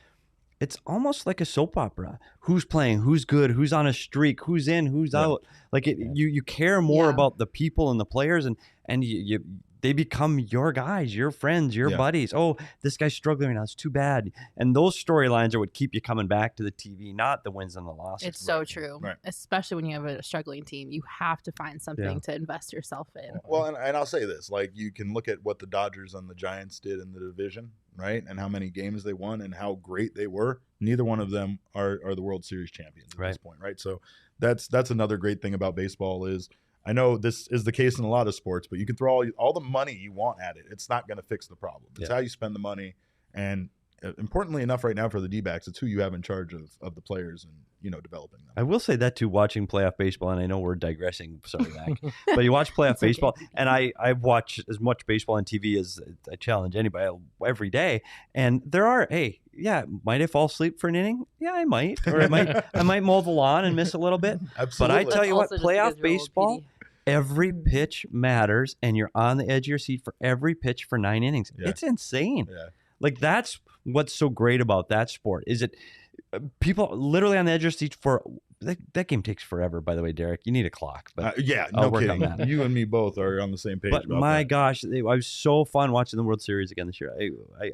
It's almost like a soap opera. Who's playing? Who's good? Who's on a streak? Who's in? Who's out? Like, you care more about the people and the players, and they become your guys, your friends, your buddies. Oh, this guy's struggling right now. It's too bad. And those storylines are what keep you coming back to the TV, not the wins and the losses. It's so true. Right. Especially when you have a struggling team. You have to find something to invest yourself in. Well, and I'll say this. Like, you can look at what the Dodgers and the Giants did in the division, right? And how many games they won and how great they were. Neither one of them are the World Series champions at this point, right? So that's another great thing about baseball is I know this is the case in a lot of sports, but you can throw all the money you want at it. It's not going to fix the problem. It's how you spend the money. And importantly enough right now for the D-backs, it's who you have in charge of the players and, developing them. I will say that too, watching playoff baseball, and I know we're digressing, sorry, Mac, but you watch playoff baseball, and I watch as much baseball on TV as I challenge anybody every day, and there are, might I fall asleep for an inning? Yeah, I might. Or I might mow the lawn and miss a little bit. Absolutely. But I tell you what, playoff baseball, every pitch matters, and you're on the edge of your seat for every pitch for 9 innings. Yeah. It's insane. Yeah. Like, that's what's so great about that sport, is it people literally on the edge of your seat for that game takes forever, by the way, Derek. You need a clock. But no kidding. You and me both are on the same page. But my gosh, it was so fun watching the World Series again this year.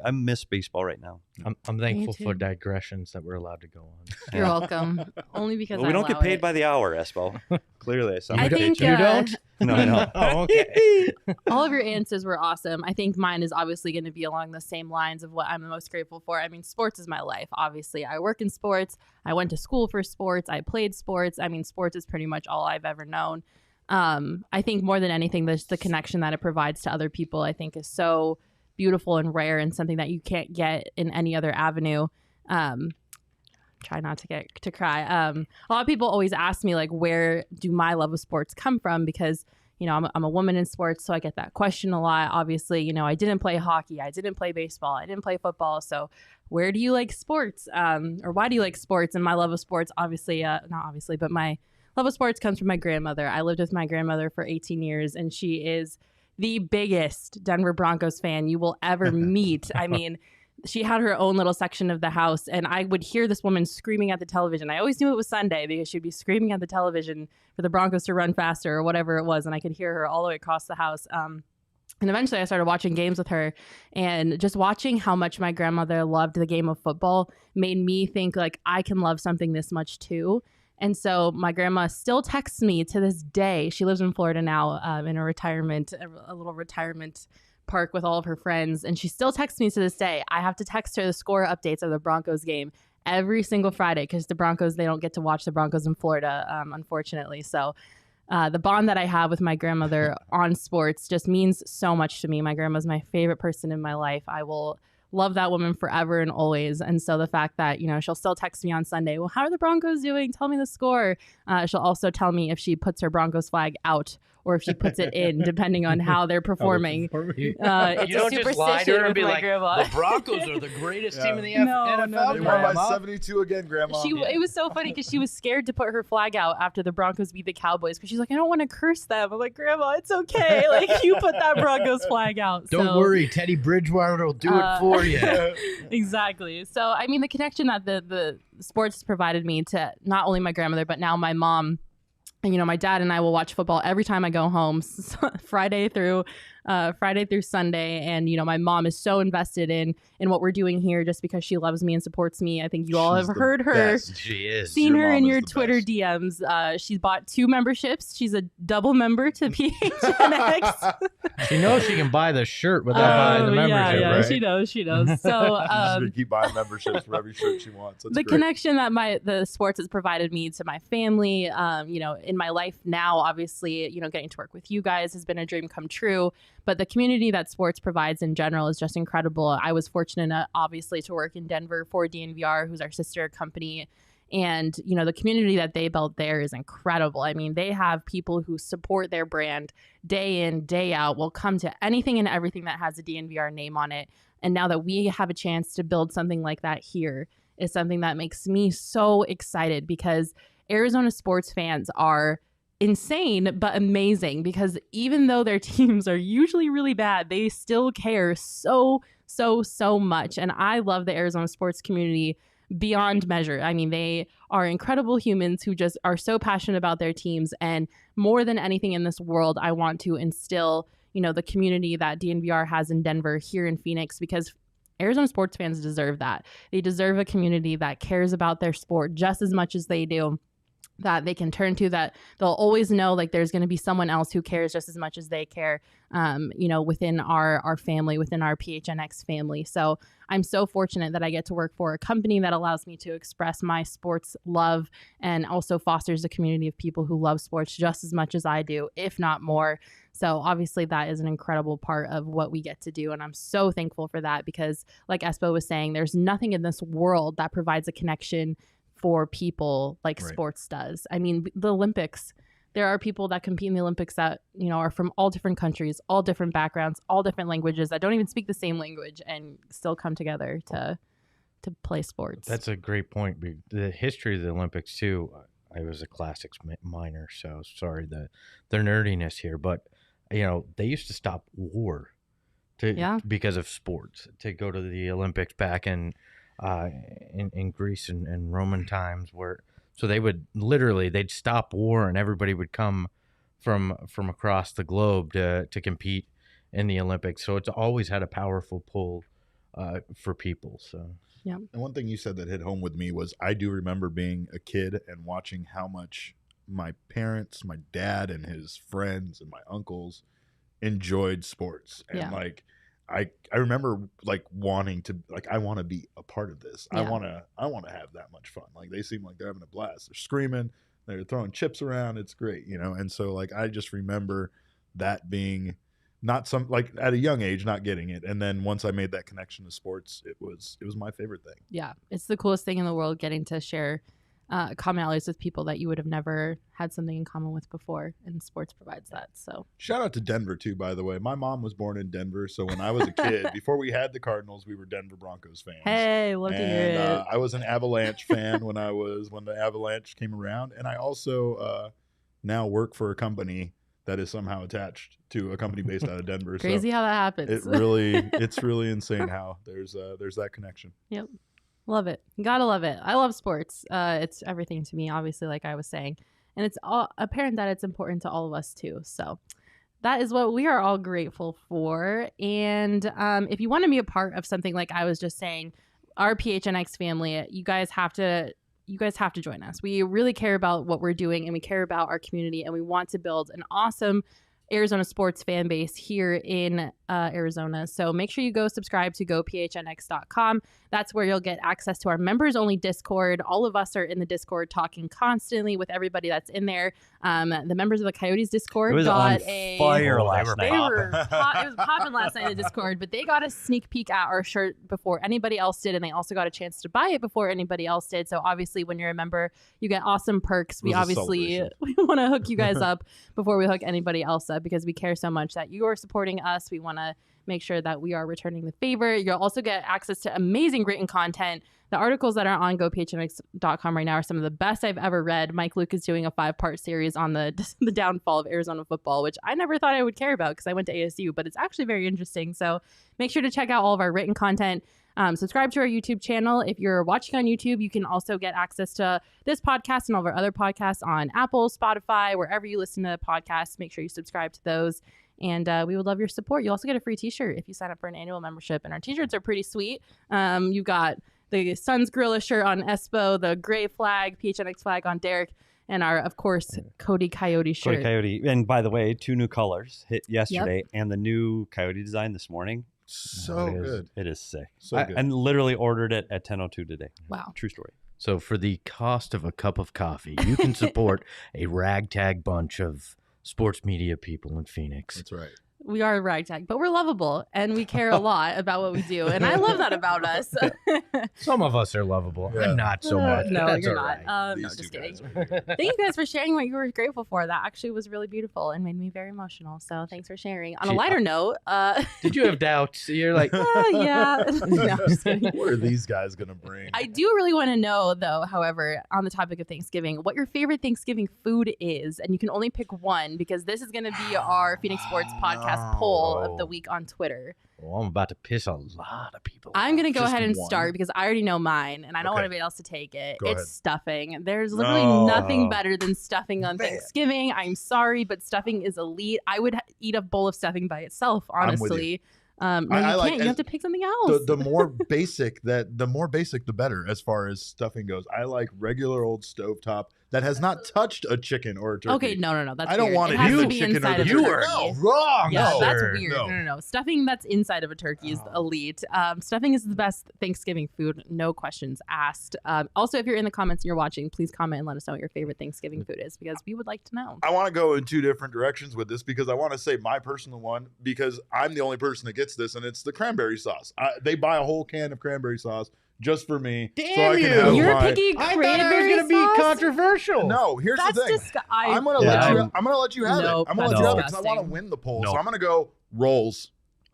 I miss baseball right now. I'm thankful for digressions that we're allowed to go on. You're welcome. Only because we don't get paid by the hour, Espo. Clearly, I think you don't. No, I know. Oh, okay. All of your answers were awesome. I think mine is obviously going to be along the same lines of what I'm the most grateful for. I mean, sports is my life, obviously. I work in sports. I went to school for sports. I played sports. I mean, sports is pretty much all I've ever known. I think more than anything, the connection that it provides to other people, I think, is so beautiful and rare and something that you can't get in any other avenue. Try not to cry. A lot of people always ask me, like, where do my love of sports come from? Because, I'm a woman in sports, so I get that question a lot. Obviously, I didn't play hockey. I didn't play baseball. I didn't play football. So where do you like sports? Or why do you like sports? And my love of sports, obviously, not obviously, but my love of sports comes from my grandmother. I lived with my grandmother for 18 years, and she is the biggest Denver Broncos fan you will ever meet. I mean, she had her own little section of the house, and I would hear this woman screaming at the television. I always knew it was Sunday because she'd be screaming at the television for the Broncos to run faster or whatever it was, and I could hear her all the way across the house. And eventually I started watching games with her, and just watching how much my grandmother loved the game of football made me think, like, I can love something this much too. And so my grandma still texts me to this day. She lives in Florida now, in a little retirement park with all of her friends, and she still texts me to this day. I have to text her the score updates of the Broncos game every single Friday because the Broncos, they don't get to watch the Broncos in Florida, unfortunately. So the bond that I have with my grandmother on sports just means so much to me. My grandma's my favorite person in my life. I will love that woman forever and always. And so the fact that, she'll still text me on Sunday, well, how are the Broncos doing? Tell me the score. She'll also tell me if she puts her Broncos flag out or if she puts it in, depending on how they're performing. It's a superstition with my grandma. The Broncos are the greatest team in the NFL. They won by 72 again, Grandma. It was so funny because she was scared to put her flag out after the Broncos beat the Cowboys because she's like, I don't want to curse them. I'm like, Grandma, it's okay. Like, you put that Broncos flag out. Don't worry. Teddy Bridgewater will do it for you. Exactly. So, I mean, the connection that the sports provided me to not only my grandmother, but now my mom. And, my dad and I will watch football every time I go home, Friday through Sunday. And, my mom is so invested in what we're doing here just because she loves me and supports me. I think you all have heard her. Best. She is. Seen her in your Twitter DMs. She's bought 2 memberships. She's a double member to PHNX. She knows she can buy the shirt without buying the membership, yeah, right? She knows. So she's gonna keep buying memberships for every shirt she wants. That's the great. connection that the sports has provided me to my family, in my life now, obviously, getting to work with you guys has been a dream come true. But the community that sports provides in general is just incredible. I was fortunate enough, obviously, to work in Denver for DNVR, who's our sister company. And, the community that they built there is incredible. I mean, they have people who support their brand day in, day out, will come to anything and everything that has a DNVR name on it. And now that we have a chance to build something like that here is something that makes me so excited because Arizona sports fans are insane but amazing because even though their teams are usually really bad, they still care so much. And I love the Arizona sports community beyond measure. I mean, they are incredible humans who just are so passionate about their teams. And more than anything in this world, I want to instill, the community that DNVR has in Denver here in Phoenix because Arizona sports fans deserve that. They deserve a community that cares about their sport just as much as they do. that they can turn to, that they'll always know like there's going to be someone else who cares just as much as they care, within our family, within our PHNX family. So I'm so fortunate that I get to work for a company that allows me to express my sports love and also fosters a community of people who love sports just as much as I do, if not more. So obviously that is an incredible part of what we get to do. And I'm so thankful for that because like Espo was saying, there's nothing in this world that provides a connection for people like sports does. I mean, the Olympics, there are people that compete in the Olympics that, are from all different countries, all different backgrounds, all different languages that don't even speak the same language and still come together to play sports. That's a great point. The history of the Olympics too, I was a classics minor, so sorry the nerdiness here, but they used to stop war because of sports to go to the Olympics back in Greece and Roman times, so they'd stop war and everybody would come from across the globe to compete in the Olympics. So it's always had a powerful pull for people. So yeah. And one thing you said that hit home with me was I do remember being a kid and watching how much my parents, my dad and his friends and my uncles enjoyed sports. And I remember like wanting to, like, I want to be a part of this. Yeah. I want to have that much fun. Like they seem like they're having a blast. They're screaming, they're throwing chips around. It's great, And so like, I just remember that being not some, like at a young age, not getting it. And then once I made that connection to sports, it was my favorite thing. Yeah. It's the coolest thing in the world, getting to share commonalities with people that you would have never had something in common with before, and sports provides that. So shout out to Denver too, by the way. My mom was born in Denver, so when I was a kid, before we had the Cardinals, we were Denver Broncos fans. Hey, love to hear it. I was an Avalanche fan when the Avalanche came around, and I also now work for a company that is somehow attached to a company based out of Denver. Crazy how that happens. It's really insane how there's that connection. Yep. Love it. Gotta love it. I love sports. It's everything to me, obviously, like I was saying. And it's apparent that it's important to all of us too. So that is what we are all grateful for. And if you want to be a part of something like I was just saying, our PHNX family, you guys have to join us. We really care about what we're doing, and we care about our community, and we want to build an awesome Arizona sports fan base here in Arizona. So make sure you go subscribe to gophnx.com. That's where you'll get access to our members only Discord. All of us are in the Discord talking constantly with everybody that's in there. The members of the Coyotes Discord got fire last night. It was popping last night in the Discord, but they got a sneak peek at our shirt before anybody else did, and they also got a chance to buy it before anybody else did. So obviously when you're a member, you get awesome perks. We want to hook you guys up before we hook anybody else up, because we care so much that you are supporting us. We want to make sure that we are returning the favor. You'll also get access to amazing written content. The articles that are on gophnx.com right now are some of the best I've ever read. Mike Luke is doing a 5-part series on the downfall of Arizona football, which I never thought I would care about because I went to ASU, but it's actually very interesting. So make sure to check out all of our written content. Subscribe to our YouTube channel. If you're watching on YouTube, you can also get access to this podcast and all of our other podcasts on Apple, Spotify, wherever you listen to podcasts. Make sure you subscribe to those. And we would love your support. You also get a free t-shirt if you sign up for an annual membership. And our t-shirts are pretty sweet. You've got the Suns Gorilla shirt on Espo, the gray flag, PHNX flag on Derek, and our, of course, Cody Coyote shirt. Cody Coyote. And by the way, 2 new colors hit yesterday, and the new Coyote design this morning. So good. It is sick. So good. And literally ordered it at 10:02 today. Wow. True story. So for the cost of a cup of coffee, you can support a ragtag bunch of sports media people in Phoenix. That's right. We are ragtag, but we're lovable, and we care a lot about what we do, and I love that about us. Some of us are lovable. Yeah. I'm not so much. No, That's you're right. not. No, just kidding. Thank you guys for sharing what you were grateful for. That actually was really beautiful and made me very emotional. So thanks for sharing. On a lighter note, did you have doubts? You're like, yeah. No, just kidding. What are these guys gonna bring? I do really want to know, though, however, on the topic of Thanksgiving, what your favorite Thanksgiving food is, and you can only pick one, because this is going to be our Phoenix Sports Podcast poll of the week on Twitter. Well, I'm about to piss a lot of people. I'm going to go ahead and start because I already know mine, and I don't want anybody else to take it. It's stuffing. There's literally nothing better than stuffing on Thanksgiving. I'm sorry, but stuffing is elite. I would eat a bowl of stuffing by itself, honestly. No, you can't. You have to pick something else. The more basic the better as far as stuffing goes. I like regular old stovetop. that has not touched a chicken or a turkey. Okay, no. That's I don't weird. want it it has in to the be chicken inside or of the a turkey. You are turkey. wrong. Yeah, No, that's sir. weird. No. No. Stuffing that's inside of a turkey is elite. Stuffing is the best Thanksgiving food. No questions asked. Also, if you're in the comments and you're watching, please comment and let us know what your favorite Thanksgiving food is because we would like to know. I want to go in two different directions with this because I want to say my personal one because I'm the only person that gets this, and it's the cranberry sauce. They buy a whole can of cranberry sauce just for me. Damn so I can you. have You're my... picking I cranberry thought I was going to be sauce? controversial. No, here's That's the thing. I'm gonna let you have Nope, it. I'm gonna let that's you have it because I disgusting. want to win the poll. Nope. So I'm gonna go rolls.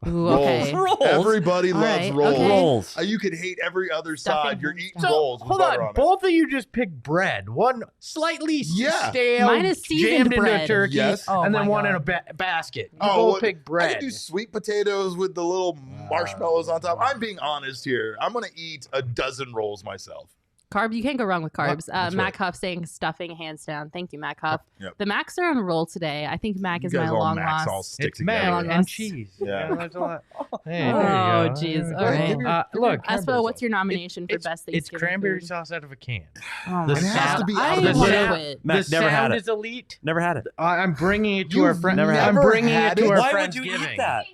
Ooh, Rolls. okay. Rolls. Everybody All loves right, rolls. okay. Rolls. You could hate every other Stuffing side. You're hands eating down. rolls with Hold butter on. on it. Both of you just picked bread. One slightly stale, Mine is seasoned jammed into a bread. turkey, Yes. Oh and then my one in God. a basket. You Oh, both what- picked I bread. could do sweet potatoes with the little marshmallows on top. I'm being honest here. I'm gonna eat a dozen rolls myself. Carb, you can't go wrong with carbs. That's Matt right. Huff saying stuffing hands down. Thank you, Matt Huff. Yep. The Macs are on a roll today. I think Mac You is guys my all long Macs all lost. stick It's together. mac Long and lost. cheese. Yeah. That's a lot. Hey, Oh, there you go. jeez. There All you right. go. Look, Espo, what's your nomination for it's, best it's Thanksgiving cranberry food? sauce out of a can. Oh The my It has God. to be I out of the want to can. quit. Mac, the never had sound it. is elite. Never had it. I'm bringing it to You've our friend. never had I'm it. bringing it Had to it? our Why friends. would you eat that?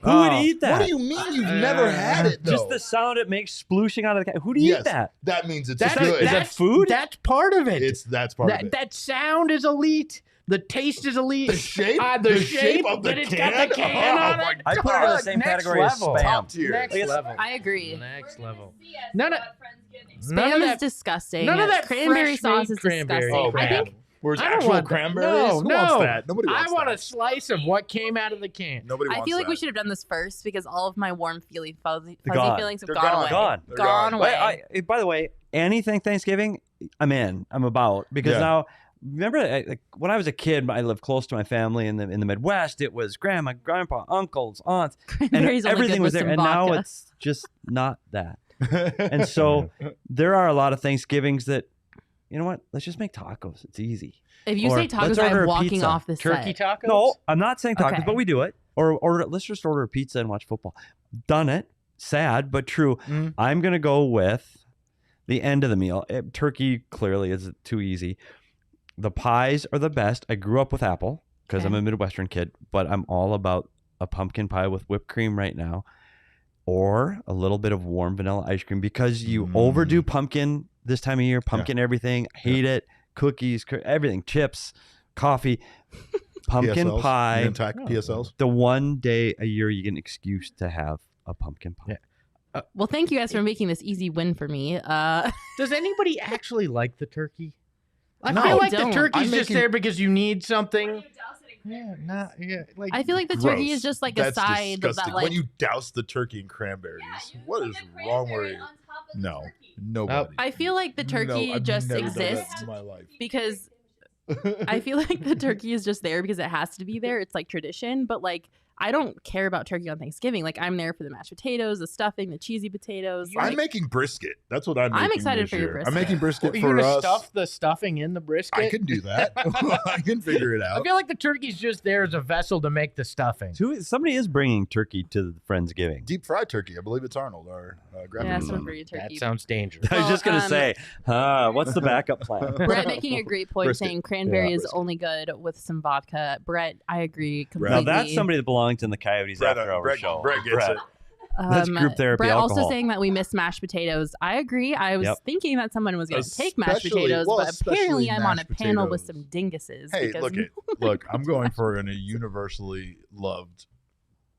Who Oh. would eat that? What do you mean you've never had it? Though? Just the sound it makes splooshing out of the can. Who do you eat that? That means it's That's, good. Is that food? That's part of it. That's part of it. That sound is elite. The taste is elite. The shape? The shape of the that it's can? got the can Oh on my it. I put it in the same Next category level. as Top spam. tier. Next Like, level. I agree. Next level. None None of of, none Spam of is that. disgusting. None of that cranberry fresh sauce made is cranberry. disgusting. Oh, I man. think Where's I don't actual want that. cranberries? No, Who wants no. that? Nobody wants I want that. a slice of what came out of the can. Nobody wants I feel like that. we should have done this first because all of my warm, fuzzy Gone. feelings have They're gone gone. away. Gone. They're Gone gone. away. By the way, anything Thanksgiving, I'm in. I'm about because Yeah. now. Remember, like, when I was a kid, I lived close to my family in the Midwest. It was grandma, grandpa, uncles, aunts, and Cranberries only everything good was with there. some And now vodka. it's just not that. And so there are a lot of Thanksgivings that, you know what? Let's just make tacos. It's easy. If you Or say let's tacos, order I'm a walking pizza. off the Turkey set. tacos? No, I'm not saying tacos, Okay. but we do it. Or let's just order a pizza and watch football. Done it. Sad, but true. Mm. I'm going to go with the end of the meal. Turkey clearly is too easy. The pies are the best. I grew up with apple because I'm Okay. a Midwestern kid, but I'm all about a pumpkin pie with whipped cream right now, or a little bit of warm vanilla ice cream because you overdo pumpkin this time of year. Pumpkin everything. I hate it. Cookies, everything, chips, coffee, pumpkin PSLs. pie. Intact PSLs. The one day a year you get an excuse to have a pumpkin pie. Yeah. Well, thank you guys for making this easy win for me. Does anybody actually like the turkey? I No. feel like I don't. the turkey's I'm just making- there because you need something. you douse it in Yeah, cranberries. like I feel like the turkey Gross. is just like a That's side disgusting. that like when you douse the turkey in cranberries, Yeah, you what put is the wrong cranberry with you? on top of the No, turkey. nobody. I feel like the turkey No, I've just never done that exists in my life. because I feel like the turkey is just there because it has to be there. It's like tradition, but like I don't care about turkey on Thanksgiving. Like I'm there for the mashed potatoes, the stuffing, the cheesy potatoes. I'm Like, making brisket. That's what I'm making. I'm excited this for your year. brisket. I'm making brisket Are you for gonna us. stuff the stuffing in the brisket? I can do that. I can figure it I out. feel like the turkey's just there as a vessel to make the stuffing. Somebody is bringing turkey to the Friendsgiving. Deep fried turkey. I believe it's Arnold, our graphic yeah, designer. some brie That turkey. sounds dangerous. I was Well, just going to say, what's the backup plan? Brett making a great point Brisket. saying cranberry Yeah, is brisket. only good with some vodka. Brett, I agree completely. Now that's somebody that belongs in the Coyotes after hour show. Brett gets it. That's group therapy Brett also alcohol. saying that we miss mashed potatoes. I agree. I was Yep. thinking that someone was going to take mashed Especially- potatoes, well, but apparently especially I'm on a mashed panel with potatoes. some dinguses. Hey, because look, I'm going for a universally loved,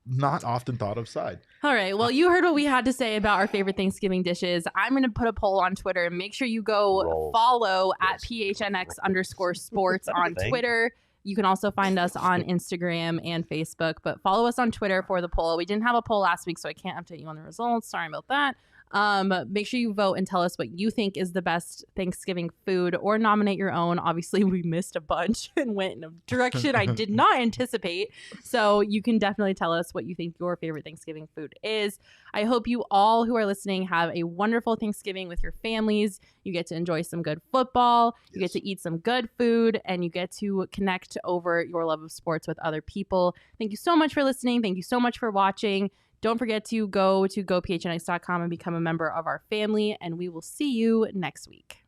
not often thought of side. All right. Well, you heard what we had to say about our favorite Thanksgiving dishes. I'm going to put a poll on Twitter. Make sure you go Rolls. follow at Yes. PHNX_sports on Thing. Twitter. You can also find us on Instagram and Facebook, but follow us on Twitter for the poll. We didn't have a poll last week, so I can't update you on the results. Sorry about that. Make sure you vote and tell us what you think is the best Thanksgiving food or nominate your own. Obviously, we missed a bunch and went in a direction I did not anticipate. So you can definitely tell us what you think your favorite Thanksgiving food is. I hope you all who are listening have a wonderful Thanksgiving with your families. You get to enjoy some good football. You get to eat some good food, and you get to connect over your love of sports with other people. Thank you so much for listening. Thank you so much for watching. Don't forget to go to gophnx.com and become a member of our family, and we will see you next week.